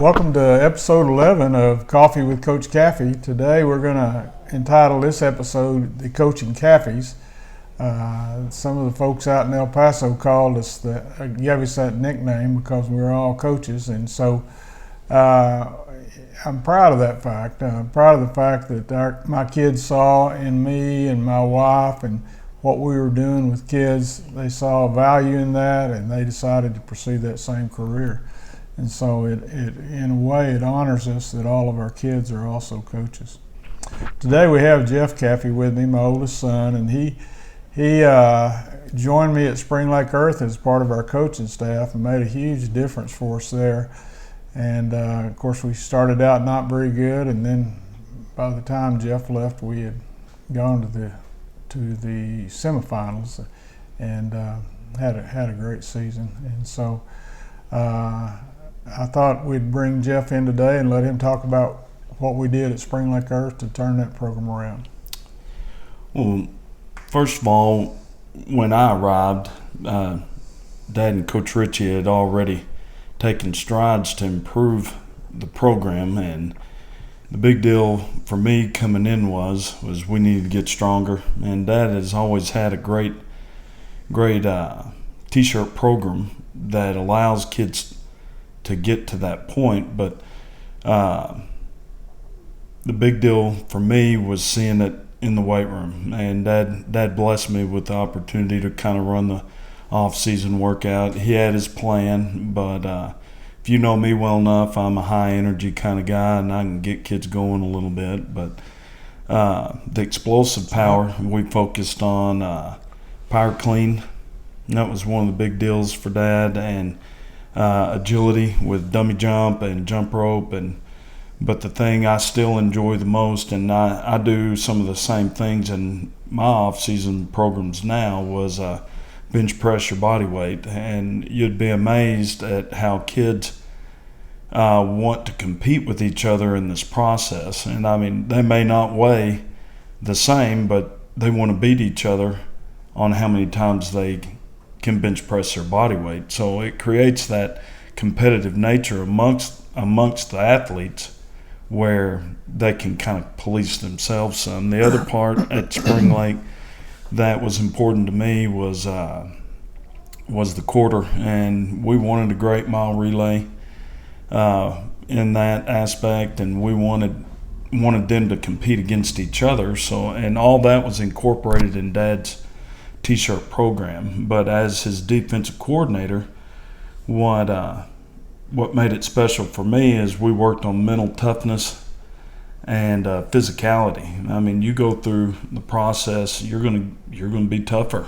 Welcome to episode 11 of Coffee with Coach CaffeyS. Today we're going to entitle this episode the Coaching CaffeyS. Some of the folks out in El Paso gave us that nickname because we're all coaches, and so I'm proud of that fact. I'm proud of the fact that my kids saw in me and my wife and what we were doing with kids. They saw value in that, and they decided to pursue that same career. And so it in a way, it honors us that all of our kids are also coaches. Today we have Jeff Caffey with me, my oldest son, and he joined me at Spring Lake Earth as part of our coaching staff and made a huge difference for us there. And of course, we started out not very good, and then by the time Jeff left, we had gone to the semifinals and had a great season. And so I thought we'd bring Jeff in today and let him talk about what we did at Spring Lake Earth to turn that program around. Well, first of all, when I arrived, Dad and Coach Ritchie had already taken strides to improve the program, and the big deal for me coming in was we needed to get stronger. And Dad has always had a great T-shirt program that allows kids to get to that point, but the big deal for me was seeing it in the weight room. And Dad blessed me with the opportunity to kind of run the off-season workout. He had his plan, but if you know me well enough, I'm a high-energy kind of guy, and I can get kids going a little bit. But the explosive power, we focused on power clean. And that was one of the big deals for Dad, and agility with dummy jump and jump rope. But the thing I still enjoy the most, and I do some of the same things in my off-season programs now, was bench press your body weight. And you'd be amazed at how kids want to compete with each other in this process. And I mean, they may not weigh the same, but they want to beat each other on how many times they can bench press their body weight. So it creates that competitive nature amongst the athletes where they can kind of police themselves some. The other part at Spring Lake that was important to me was the quarter, and we wanted a great mile relay in that aspect, and we wanted them to compete against each other. So, and all that was incorporated in Dad's T-shirt program. But as his defensive coordinator, what made it special for me is we worked on mental toughness and physicality. I mean, you go through the process, you're gonna be tougher,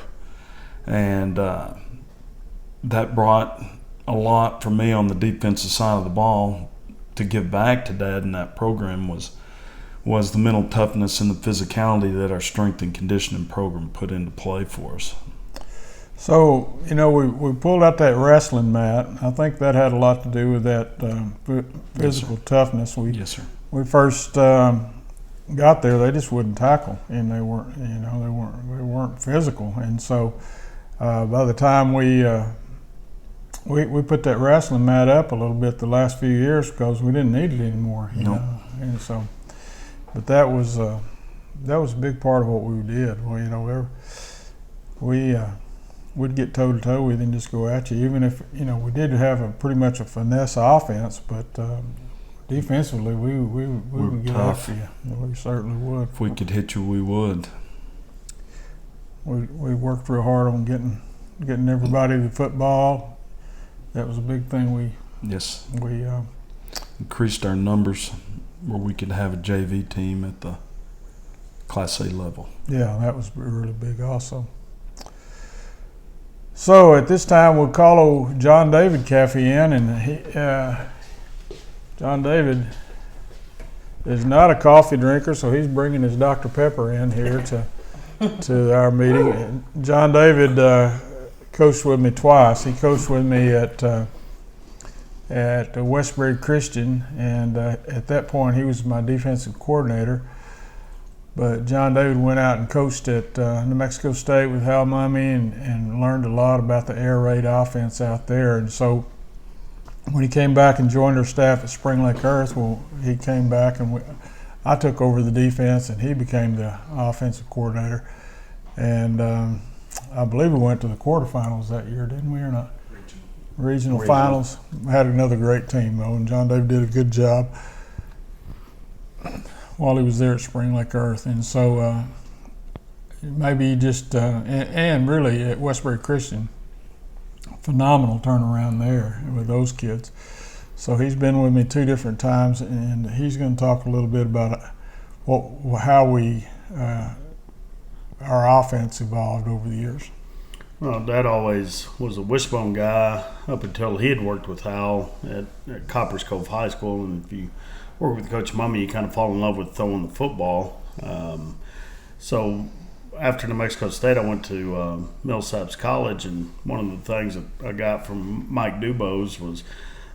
and that brought a lot for me on the defensive side of the ball to give back to Dad in that program was the mental toughness and the physicality that our strength and conditioning program put into play for us. So, we pulled out that wrestling mat. I think that had a lot to do with that physical toughness. Yes, sir. We first got there, they just wouldn't tackle, and they weren't physical. And so, by the time we put that wrestling mat up a little bit the last few years because we didn't need it anymore. You know? And so. But that was a big part of what we did. Well, we'd get toe to toe with and just go at you. Even if we did have pretty much a finesse offense, but defensively we would get after you. We certainly would. If we could hit you, we would. We worked real hard on getting everybody to football. That was a big thing. We increased our numbers where we could have a JV team at the Class A level. Yeah, that was really big also. So at this time, we'll call John David Caffey in, and John David is not a coffee drinker, so he's bringing his Dr. Pepper in here to our meeting. And John David coached with me twice. He coached with me at Westbury Christian, and at that point he was my defensive coordinator. But John David went out and coached at New Mexico State with Hal Mumme and learned a lot about the air raid offense out there. And so when he came back and joined our staff at Spring Lake Earth, well, he came back and I took over the defense, and he became the offensive coordinator. And I believe we went to the quarterfinals that year, didn't we, or not? Regional finals. Had another great team, though, and John David did a good job while he was there at Spring Lake Earth. And so maybe just, and really at Westbury Christian, phenomenal turnaround there with those kids. So he's been with me 2 different times, and he's going to talk a little bit about how we our offense evolved over the years. Well, Dad always was a wishbone guy up until he had worked with Hal at Coppers Cove High School. And if you work with Coach Mummy, you kind of fall in love with throwing the football. So after New Mexico State, I went to Millsaps College, and one of the things that I got from Mike Dubose was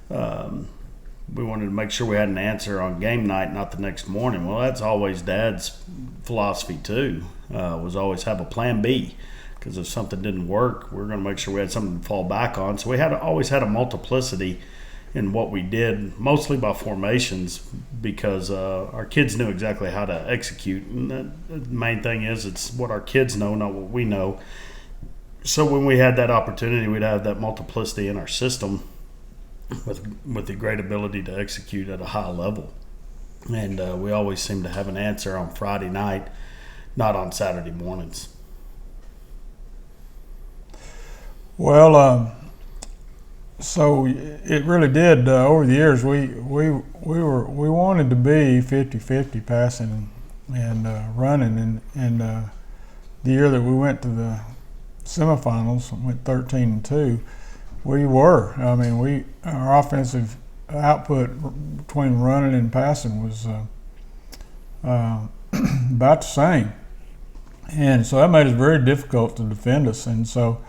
we wanted to make sure we had an answer on game night, not the next morning. Well, that's always Dad's philosophy too, was always have a plan B, because if something didn't work, we were going to make sure we had something to fall back on. So we always had a multiplicity in what we did, mostly by formations, because our kids knew exactly how to execute. And the main thing is it's what our kids know, not what we know. So when we had that opportunity, we'd have that multiplicity in our system with the great ability to execute at a high level. And we always seem to have an answer on Friday night, not on Saturday mornings. Well, so it really did. Over the years, we wanted to be 50-50 passing and running. And the year that we went to the semifinals, went 13-2. We were. I mean, our offensive output between running and passing was about the same, and so that made it very difficult to defend us. And so,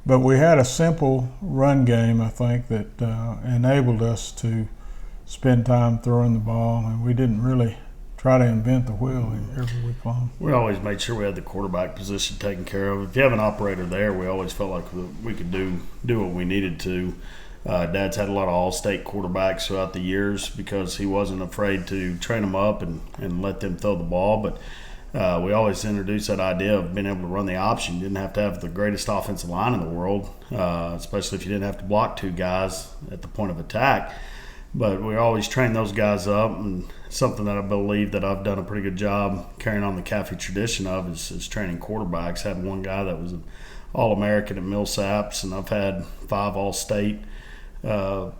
but we had a simple run game, I think, that enabled us to spend time throwing the ball, and we didn't really try to invent the wheel every week long. We always made sure we had the quarterback position taken care of. If you have an operator there, we always felt like we could do what we needed to. Dad's had a lot of all-state quarterbacks throughout the years because he wasn't afraid to train them up and let them throw the ball. But we always introduced that idea of being able to run the option. You didn't have to have the greatest offensive line in the world, especially if you didn't have to block 2 guys at the point of attack. But we always train those guys up, and something that I believe that I've done a pretty good job carrying on the Caffey tradition of is training quarterbacks. Had one guy that was an All-American at Millsaps, and I've had 5 All-State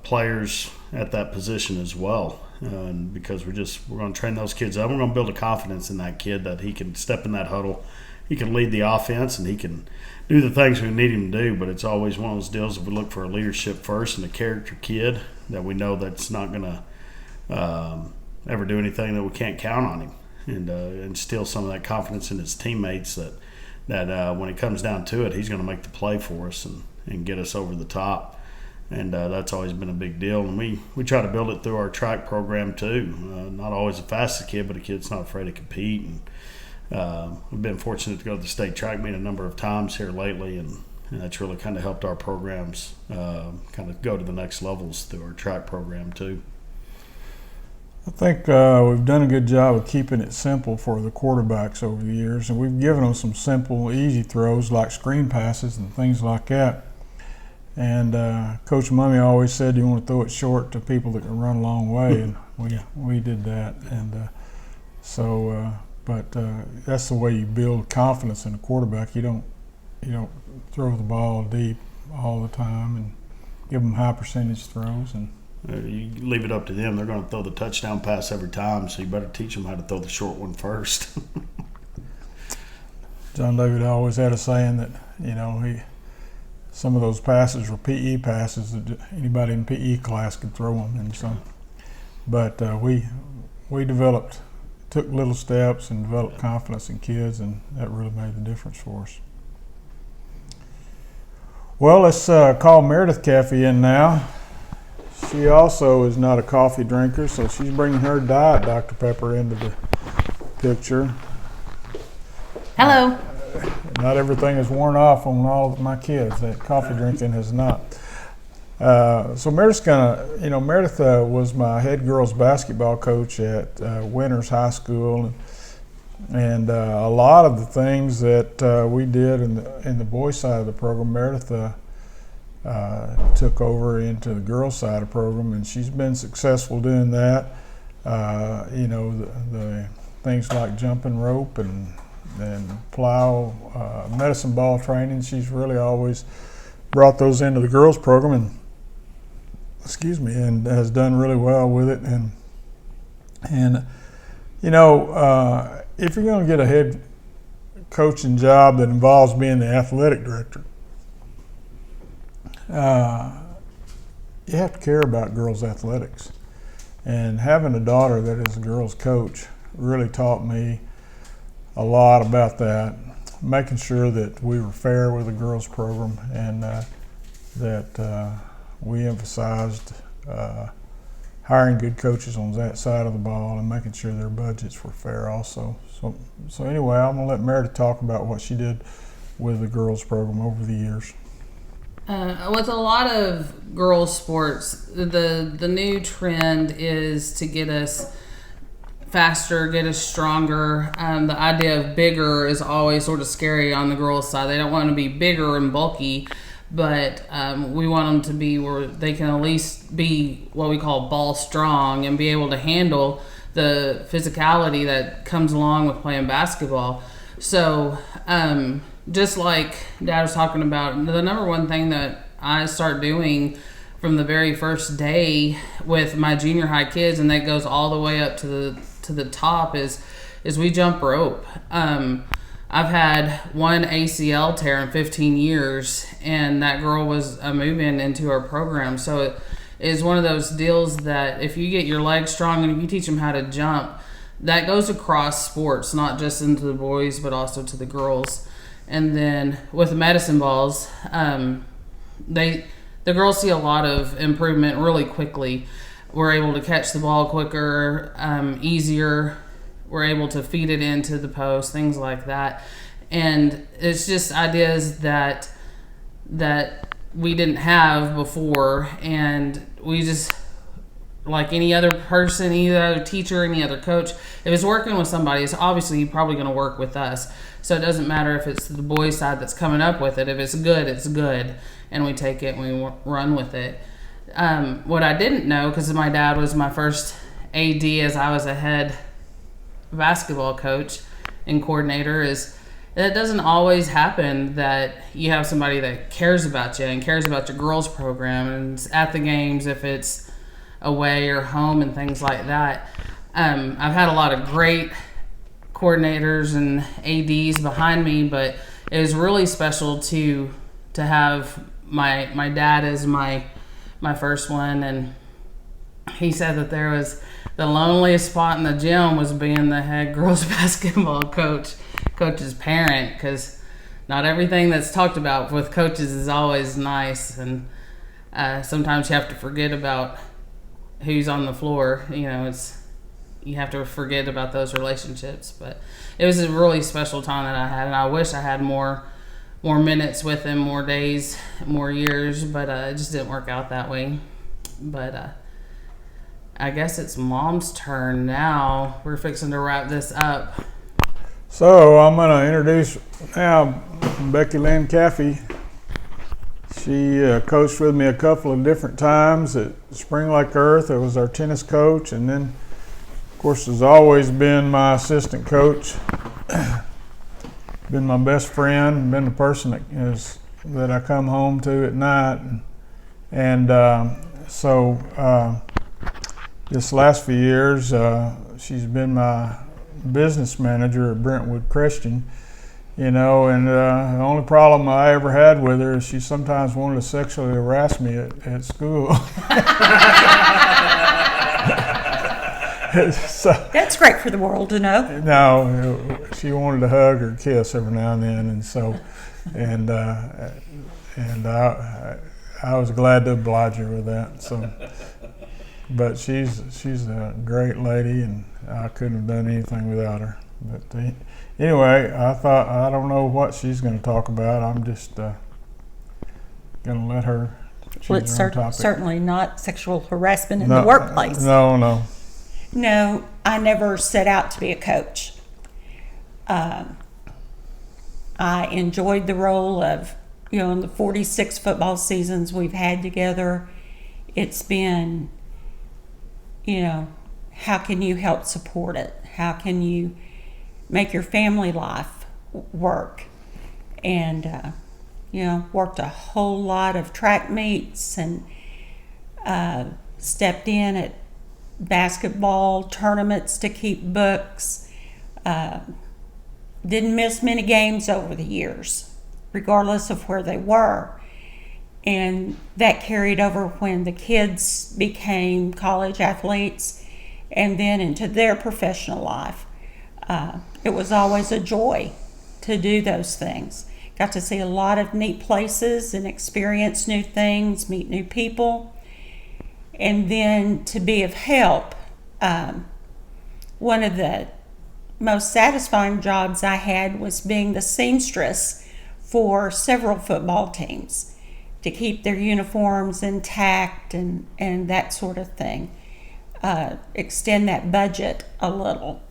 players at that position as well. And because we're going to train those kids up, we're going to build a confidence in that kid that he can step in that huddle, he can lead the offense, and he can do the things we need him to do. But it's always one of those deals if we look for a leadership first and a character kid that we know that's not going to ever do anything that we can't count on him, and instill some of that confidence in his teammates that when it comes down to it, he's going to make the play for us and get us over the top. And that's always been a big deal. And we try to build it through our track program too. Not always the fastest kid, but a kid that's not afraid to compete. And we've been fortunate to go to the state track meet a number of times here lately, and that's really kind of helped our programs kind of go to the next levels through our track program too. I think we've done a good job of keeping it simple for the quarterbacks over the years, and we've given them some simple, easy throws like screen passes and things like that. And Coach Mummy always said you want to throw it short to people that can run a long way, and we did that. And but that's the way you build confidence in a quarterback. You don't throw the ball deep all the time and give them high percentage throws. And you leave it up to them. They're going to throw the touchdown pass every time, so you better teach them how to throw the short one first. John David always had a saying that some of those passes were PE passes that anybody in PE class could throw them. And so, but we took little steps and developed confidence in kids, and that really made the difference for us. Well, let's call Meredith Caffey in now. She also is not a coffee drinker, so she's bringing her diet Dr. Pepper into the picture. Hello. Not everything is worn off on all of my kids. That coffee drinking has not. So Meredith's Meredith was my head girls basketball coach at Winters High School, and a lot of the things that we did in the boys side of the program, Meredith took over into the girls side of the program, and she's been successful doing that. The things like jumping rope and plow, medicine ball training, she's really always brought those into the girls program, and has done really well with it. And if you're going to get a head coaching job that involves being the athletic director, you have to care about girls' athletics. And having a daughter that is a girls' coach really taught me a lot about that, making sure that we were fair with the girls' program, and that we emphasized hiring good coaches on that side of the ball and making sure their budgets were fair also. So anyway, I'm going to let Meredith talk about what she did with the girls' program over the years. With a lot of girls' sports, the new trend is to get us faster, get us stronger. The idea of bigger is always sort of scary on the girls' side. They don't want to be bigger and bulky, but we want them to be where they can at least be what we call ball strong and be able to handle the physicality that comes along with playing basketball. So just like Dad was talking about, the number one thing that I start doing from the very first day with my junior high kids, and that goes all the way up to the top, is we jump rope. I've had one ACL tear in 15 years, and that girl was a move-in into our program. So it is one of those deals that if you get your legs strong and if you teach them how to jump, that goes across sports, not just into the boys, but also to the girls. And then with the medicine balls, the girls see a lot of improvement really quickly. We're able to catch the ball quicker, easier. We're able to feed it into the post, things like that. And it's just ideas that we didn't have before, and we just, like any other person, any other teacher, any other coach, if it's working with somebody, it's obviously probably going to work with us. So it doesn't matter if it's the boys' side that's coming up with it. If it's good, it's good, and we take it and we run with it. What I didn't know, because my dad was my first AD as I was a head basketball coach and coordinator, is that it doesn't always happen that you have somebody that cares about you and cares about your girls program and is at the games if it's away or home and things like that. I've had a lot of great coordinators and ADs behind me, but it was really special to have my dad as my first one. And he said that there was the loneliest spot in the gym was being the head girls basketball coach's parent, because not everything that's talked about with coaches is always nice, and sometimes you have to forget about who's on the floor. You have to forget about those relationships. But it was a really special time that I had, and I wish I had more minutes with him, more days, more years, but it just didn't work out that way. But I guess it's Mom's turn now. We're fixing to wrap this up. So I'm going to introduce now Becky Lynn Caffey. She coached with me a couple of different times at Spring Lake Earth. It was our tennis coach, and then, of course, has always been my assistant coach. Been my best friend, been the person that I come home to at night. And so this last few years, she's been my business manager at Brentwood Christian, and the only problem I ever had with her is she sometimes wanted to sexually harass me at school. So, that's great for the world to know. No, she wanted to hug or kiss every now and then, and I was glad to oblige her with that. So, but she's a great lady, and I couldn't have done anything without her. But anyway, I don't know what she's going to talk about. I'm just going to let her Well, it's choose your own topic. certainly not sexual harassment in the workplace. No. No, I never set out to be a coach. I enjoyed the role of, in the 46 football seasons we've had together, it's been, how can you help support it? How can you make your family life work? And, worked a whole lot of track meets and stepped in at basketball tournaments to keep books. Didn't miss many games over the years, regardless of where they were. And that carried over when the kids became college athletes and then into their professional life. It was always a joy to do those things. Got to see a lot of neat places and experience new things, meet new people, and then to be of help. One of the most satisfying jobs I had was being the seamstress for several football teams to keep their uniforms intact and that sort of thing. Extend that budget a little.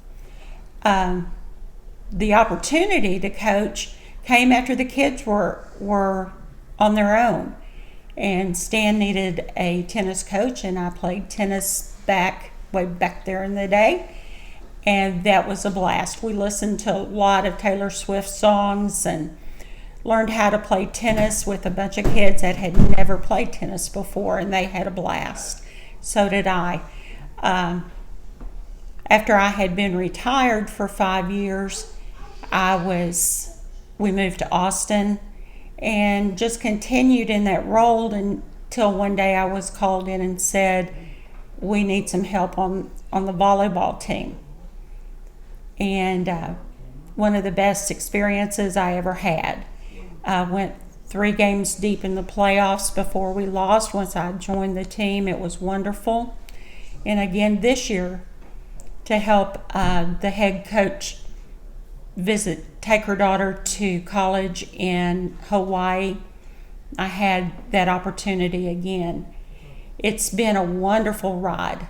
The opportunity to coach came after the kids were on their own. And Stan needed a tennis coach, and I played tennis way back there in the day. And that was a blast. We listened to a lot of Taylor Swift songs and learned how to play tennis with a bunch of kids that had never played tennis before, and they had a blast. So did I. After I had been retired for 5 years, we moved to Austin and just continued in that role until one day I was called in and said, we need some help on the volleyball team. And one of the best experiences I ever had. I went 3 games deep in the playoffs before we lost. Once I joined the team, it was wonderful. And again this year, to help the head coach take her daughter to college in Hawaii, I had that opportunity again. It's been a wonderful ride.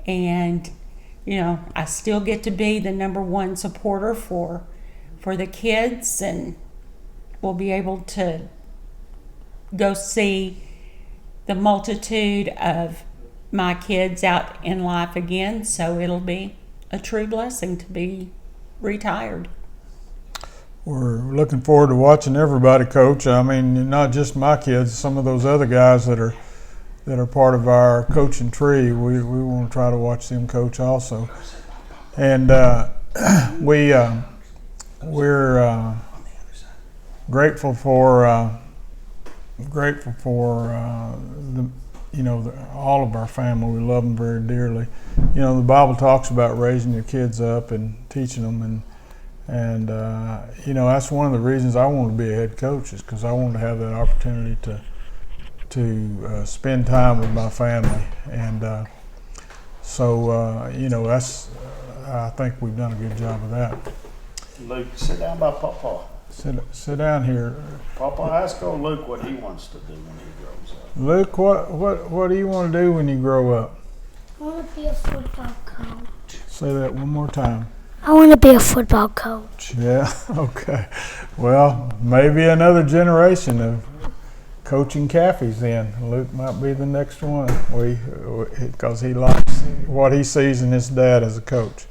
And, I still get to be the number one supporter for the kids, and we'll be able to go see the multitude of my kids out in life again. So it'll be a true blessing to be retired. We're looking forward to watching everybody coach. I mean, not just my kids, some of those other guys that are part of our coaching tree. We want to try to watch them coach also. And we're grateful for all of our family. We love them very dearly. The Bible talks about raising your kids up and teaching them, and that's one of the reasons I wanted to be a head coach, is because I wanted to have that opportunity to spend time with my family, and that's I think we've done a good job of that. Luke, sit down by Papa. Sit down here. Papa, ask old Luke what he wants to do when he grows up. Luke, what do you want to do when you grow up? I want to be a football coach. Say that one more time. I want to be a football coach. Yeah, okay. Well, maybe another generation of Coaching CaffeyS then. Luke might be the next one, because he likes what he sees in his dad as a coach.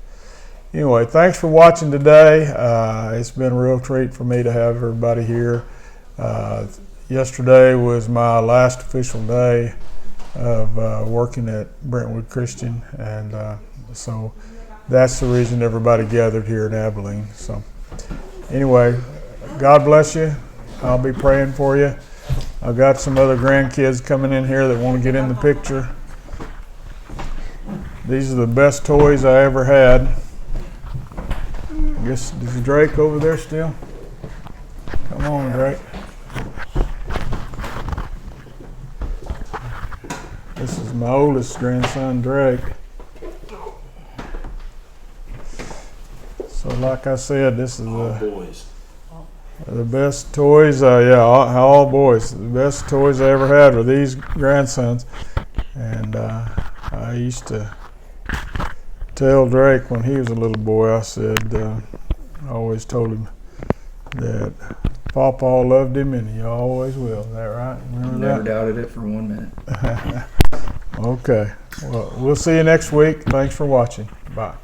Anyway, thanks for watching today. It's been a real treat for me to have everybody here. Yesterday was my last official day of working at Brentwood Christian, and so that's the reason everybody gathered here in Abilene. So anyway, God bless you. I'll be praying for you. I've got some other grandkids coming in here that want to get in the picture. These are the best toys I ever had. I guess, is Drake over there still? Come on, Drake. This is my oldest grandson, Drake. So like I said, this is Boys. The best toys, all boys. The best toys I ever had were these grandsons. And I used to tell Drake when he was a little boy, I said, I always told him that Pawpaw loved him and he always will. Is that right? Remember Never that? doubted it for 1 minute. Okay. Well, we'll see you next week. Thanks for watching. Bye.